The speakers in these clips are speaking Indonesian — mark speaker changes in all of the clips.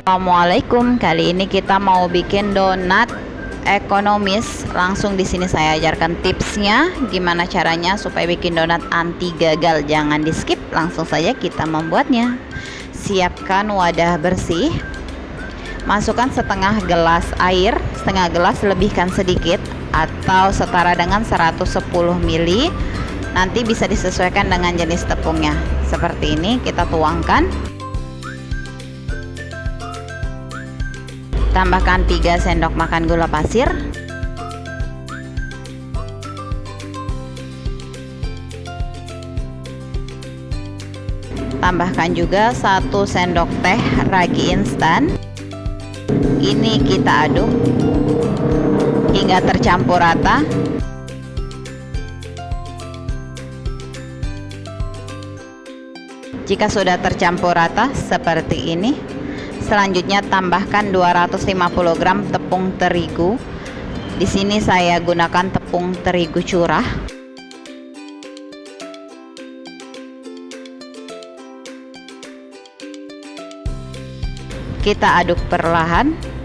Speaker 1: Assalamualaikum. Kali ini kita mau bikin donat ekonomis. Langsung di sini saya ajarkan tipsnya, gimana caranya supaya bikin donat anti gagal. Jangan di skip, langsung saja kita membuatnya. Siapkan wadah bersih. Masukkan setengah gelas air, setengah gelas lebihkan sedikit atau setara dengan 110 ml. Nanti bisa disesuaikan dengan jenis tepungnya. Seperti ini kita tuangkan. Tambahkan 3 sendok makan gula pasir. Tambahkan juga 1 sendok teh ragi instan. Ini kita aduk hingga tercampur rata. Jika sudah tercampur rata seperti ini, selanjutnya tambahkan 250 gram tepung terigu. Di sini saya gunakan tepung terigu curah. Kita aduk perlahan.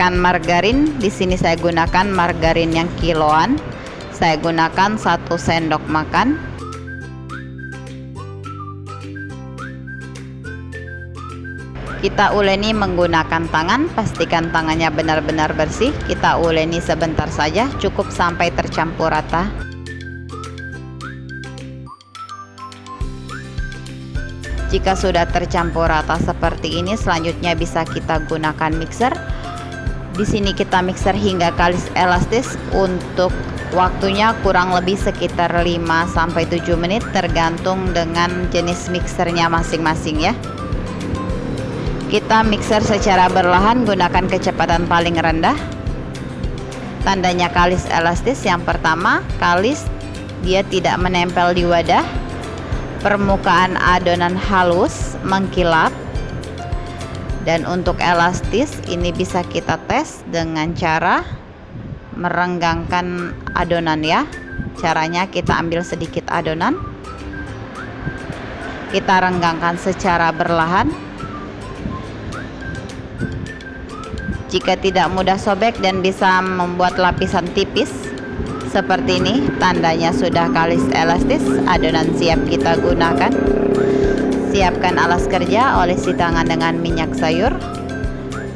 Speaker 1: Margarin, di sini saya gunakan margarin yang kiloan. Saya gunakan 1 sendok makan. Kita uleni menggunakan tangan, pastikan tangannya benar-benar bersih. Kita uleni sebentar saja, cukup sampai tercampur rata. Jika sudah tercampur rata seperti ini, selanjutnya bisa kita gunakan mixer. Di sini kita mixer hingga kalis elastis. Untuk waktunya kurang lebih sekitar 5-7 menit, tergantung dengan jenis mixernya masing-masing ya. Kita mixer secara berlahan, gunakan kecepatan paling rendah. Tandanya kalis elastis, yang pertama, kalis dia tidak menempel di wadah. Permukaan adonan halus, mengkilap. Dan untuk elastis ini bisa kita tes dengan cara merenggangkan adonan ya. Caranya kita ambil sedikit adonan, kita renggangkan secara berlahan. Jika tidak mudah sobek dan bisa membuat lapisan tipis seperti ini, tandanya sudah kalis elastis, adonan siap kita gunakan. Siapkan alas kerja, olesi tangan dengan minyak sayur.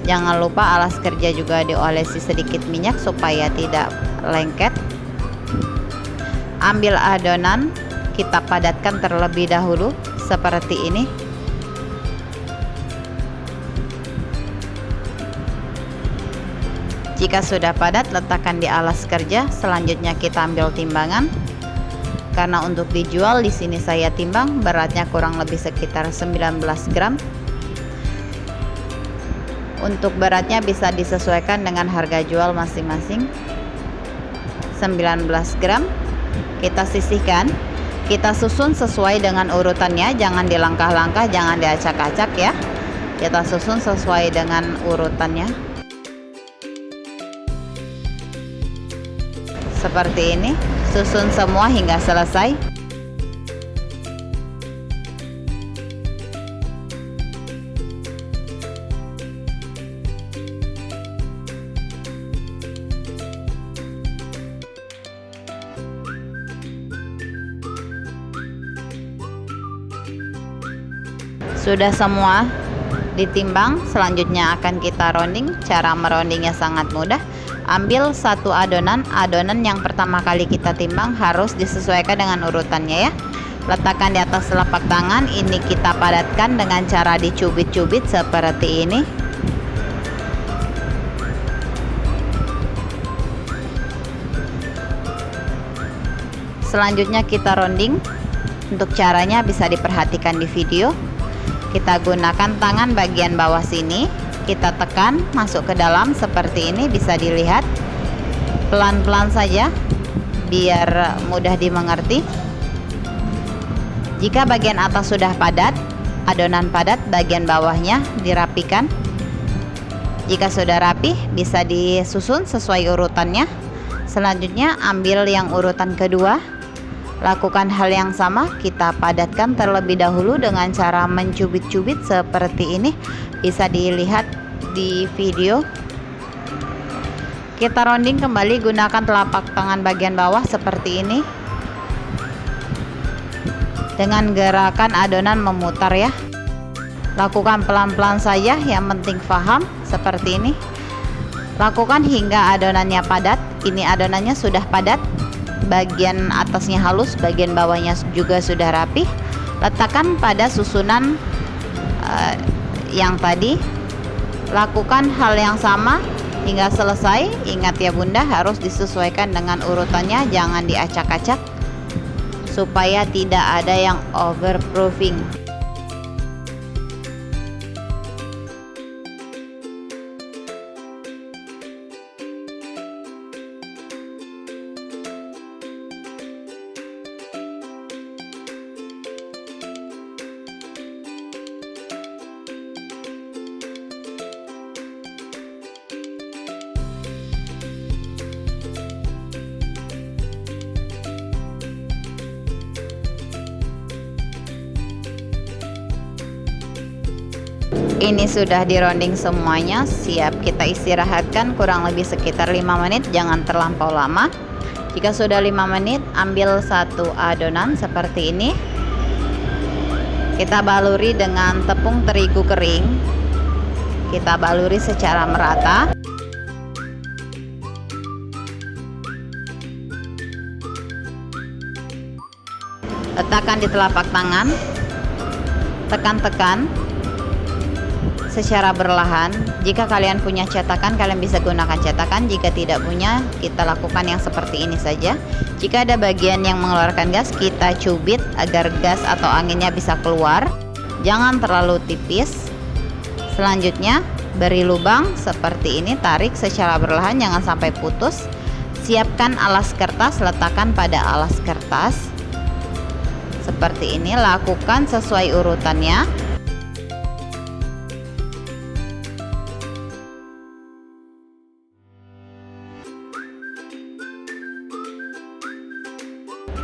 Speaker 1: Jangan lupa alas kerja juga diolesi sedikit minyak supaya tidak lengket. Ambil adonan, kita padatkan terlebih dahulu seperti ini. Jika sudah padat, letakkan di alas kerja. Selanjutnya kita ambil timbangan. Karena untuk dijual di sini saya timbang, beratnya kurang lebih sekitar 19 gram. Untuk beratnya bisa disesuaikan dengan harga jual masing-masing. 19 gram. Kita sisihkan. Kita susun sesuai dengan urutannya, jangan dilangkah-langkah, jangan diacak-acak ya. Kita susun sesuai dengan urutannya. Seperti ini, susun semua hingga selesai. Sudah semua ditimbang, selanjutnya akan kita rounding. Cara merondingnya sangat mudah. Ambil 1 adonan yang pertama kali kita timbang harus disesuaikan dengan urutannya ya. Letakkan di atas telapak tangan, ini kita padatkan dengan cara dicubit-cubit seperti ini. Selanjutnya kita rounding. Untuk caranya bisa diperhatikan di video. Kita gunakan tangan bagian bawah sini, kita tekan masuk ke dalam seperti ini, bisa dilihat pelan-pelan saja biar mudah dimengerti. Jika bagian atas sudah padat, adonan padat, bagian bawahnya dirapikan. Jika sudah rapi, bisa disusun sesuai urutannya Selanjutnya ambil yang urutan kedua, lakukan hal yang sama, kita padatkan terlebih dahulu dengan cara mencubit-cubit seperti ini, bisa dilihat di video. Kita rounding kembali, gunakan telapak tangan bagian bawah seperti ini dengan gerakan adonan memutar ya. Lakukan pelan-pelan saja, yang penting paham seperti ini. Lakukan hingga adonannya padat. Ini adonannya sudah padat, bagian atasnya halus, bagian bawahnya juga sudah rapi. Letakkan pada susunan yang tadi. Lakukan hal yang sama hingga selesai. Ingat ya bunda, harus disesuaikan dengan urutannya, jangan diacak-acak supaya tidak ada yang overproofing. Ini sudah di rounding semuanya, siap kita istirahatkan kurang lebih sekitar 5 menit, jangan terlampau lama. Jika sudah 5 menit, ambil satu adonan seperti ini, kita baluri dengan tepung terigu kering, kita baluri secara merata. Letakkan di telapak tangan, tekan-tekan secara berlahan. Jika kalian punya cetakan, kalian bisa gunakan cetakan. Jika tidak punya, kita lakukan yang seperti ini saja. Jika ada bagian yang mengeluarkan gas, kita cubit agar gas atau anginnya bisa keluar. Jangan terlalu tipis. Selanjutnya, beri lubang seperti ini, tarik secara berlahan, jangan sampai putus. Siapkan alas kertas, letakkan pada alas kertas seperti ini. Lakukan sesuai urutannya.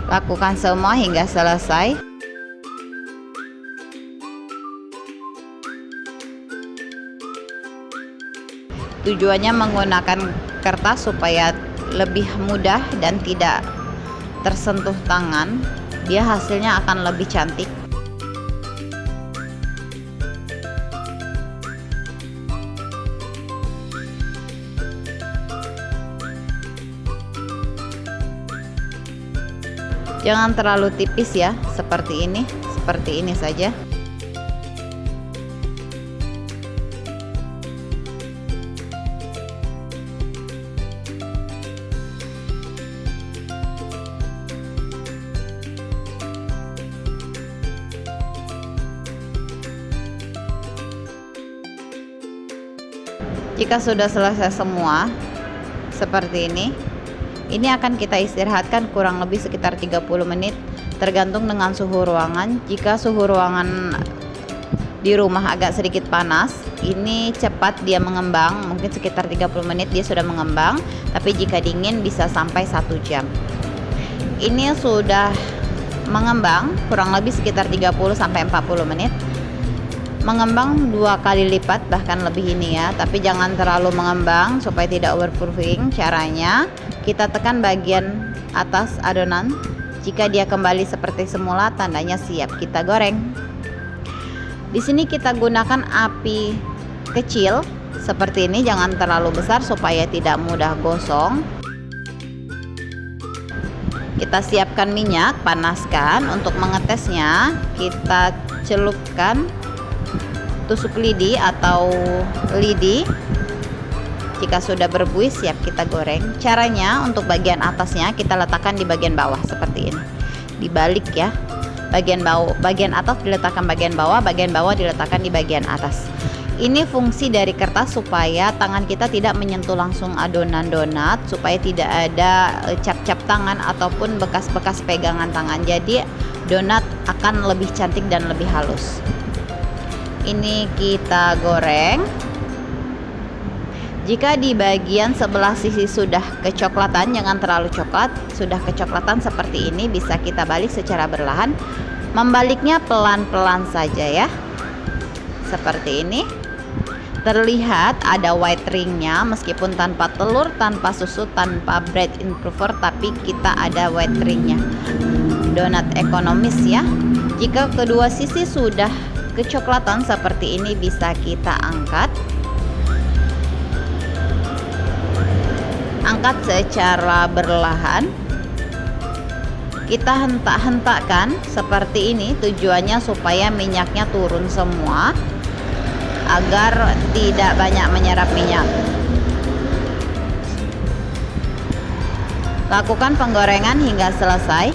Speaker 1: Lakukan semua hingga selesai. Tujuannya menggunakan kertas supaya lebih mudah dan tidak tersentuh tangan. Dia hasilnya akan lebih cantik. Jangan terlalu tipis ya, seperti ini saja. Jika sudah selesai semua seperti ini akan kita istirahatkan kurang lebih sekitar 30 menit, tergantung dengan suhu ruangan. Jika suhu ruangan di rumah agak sedikit panas, ini cepat dia mengembang, mungkin sekitar 30 menit dia sudah mengembang. Tapi jika dingin bisa sampai 1 jam. Ini sudah mengembang kurang lebih sekitar 30 sampai 40 menit. Mengembang 2 kali lipat bahkan lebih ini ya, tapi jangan terlalu mengembang supaya tidak overproofing. Caranya kita tekan bagian atas adonan, jika dia kembali seperti semula tandanya siap kita goreng. Di sini kita gunakan api kecil seperti ini, jangan terlalu besar supaya tidak mudah gosong. Kita siapkan minyak, panaskan. Untuk mengetesnya kita celupkan tusuk lidi atau lidi. Jika sudah berbuih siap kita goreng. Caranya untuk bagian atasnya kita letakkan di bagian bawah seperti ini, dibalik ya. Bagian atas diletakkan bagian bawah diletakkan di bagian atas. Ini fungsi dari kertas supaya tangan kita tidak menyentuh langsung adonan donat, supaya tidak ada cap-cap tangan ataupun bekas-bekas pegangan tangan. Jadi donat akan lebih cantik dan lebih halus. Ini kita goreng. Jika di bagian sebelah sisi sudah kecoklatan, jangan terlalu coklat, sudah kecoklatan seperti ini, bisa kita balik secara berlahan. Membaliknya pelan-pelan saja ya, seperti ini. Terlihat ada white ringnya, meskipun tanpa telur, tanpa susu, tanpa bread improver, tapi kita ada white ringnya. Donat ekonomis ya. Jika kedua sisi sudah kecoklatan seperti ini, bisa kita angkat secara berlahan. Kita hentak-hentakkan seperti ini, tujuannya supaya minyaknya turun semua agar tidak banyak menyerap minyak. Lakukan penggorengan hingga selesai.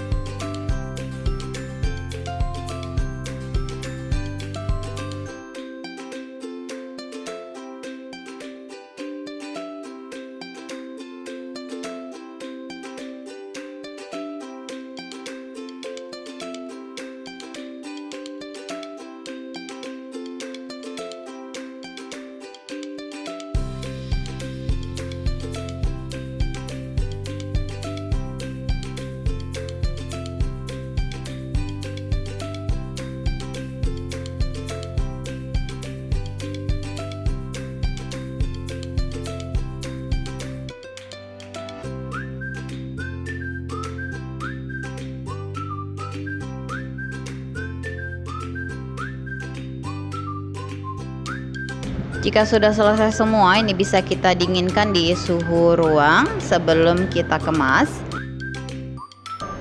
Speaker 1: Jika sudah selesai semua, ini bisa kita dinginkan di suhu ruang sebelum kita kemas.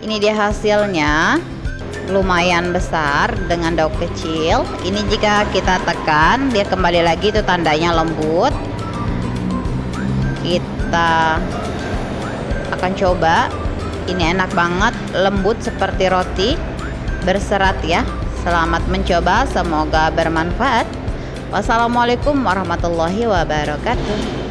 Speaker 1: Ini dia hasilnya, lumayan besar dengan daun kecil. Ini jika kita tekan, dia kembali lagi, itu tandanya lembut. Kita akan coba. Ini enak banget, lembut seperti roti, berserat ya. Selamat mencoba, semoga bermanfaat. Wassalamualaikum warahmatullahi wabarakatuh.